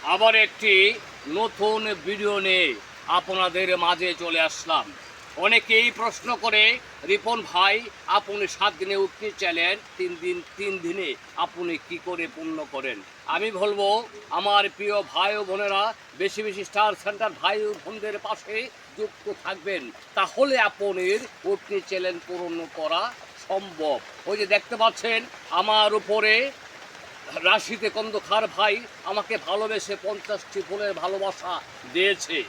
আবার একটি নতুন ভিডিও নিয়ে আপনাদের মাঝে চলে আসলাম। অনেকেই প্রশ্ন করে, রিপন ভাই আপনি 7 দিনে উঠতে চাইলেন, 3 দিনে আপনি কি করে পূর্ণ করেন? আমি বলবো আমার প্রিয় ভাই ও বোনেরা, বেশি বেশি স্টার সেন্টার ভাই ও বোনদের পাশে যুক্ত থাকবেন, তাহলে আপনার উঠতে চ্যালেঞ্জ পূরণ করা সম্ভব। ওই যে দেখতে পাচ্ছেন আমার উপরে রাশিতে কন্দখার ভাই আমাকে ভালোবেসে 50টি ফুলের ভালোবাসা দিয়েছে।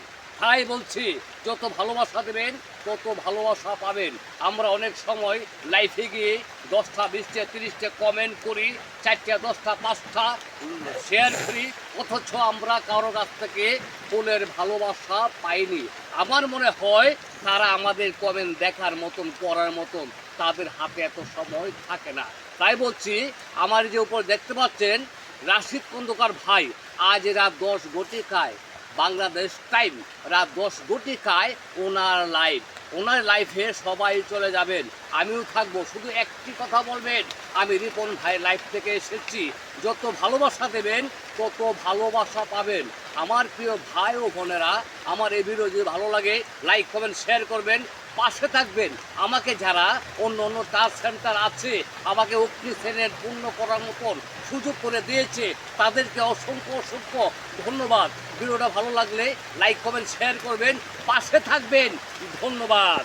তাই বলছি, যত ভালোবাসা দেবেন তত ভালোবাসা পাবেন। আমরা অনেক সময় লাইফে গিয়ে 10টা 20টা 30টা কমেন্ট করি, 4টা 10টা 5টা শেয়ার করি, অথচ আমরা কারো কাছ থেকে ফুলের ভালোবাসা পাইনি। আমার মনে হয় তারা আমাদের কমেন্ট দেখার মতন, পড়ার মতন তাদের হাতে এত সময় থাকে না। তাই বলছি, আমার যে উপর দেখতে পাচ্ছেন রাশিদ খন্দকার ভাই, আজ রাত 10 ঘটিকায় বাংলাদেশ টাইম, রাত 10 ঘটিকায় ওনার লাইফে সবাই চলে যাবেন, আমিও থাকবো। শুধু একটি কথা বলবেন, আমি রিপন ভাই লাইফ থেকে এসেছি। যত ভালোবাসা দেবেন তত ভালোবাসা পাবেন। আমার প্রিয় ভাই ও বোনেরা, আমার এই ভিডিও যদি ভালো লাগে লাইক কমেন্ট শেয়ার করবেন, পাশে থাকবেন। আমাকে যারা অন্য অন্য টাচ সেন্টার আছে আমাকে অগ্নি শ্রেণীর পূর্ণ করার মতন সুযোগ করে দিয়েছে, তাদেরকে অসংখ্য অসংখ্য ধন্যবাদ। ভিডিওটা ভালো লাগলে লাইক কমেন্ট শেয়ার করবেন, পাশে থাকবেন। ধন্যবাদ।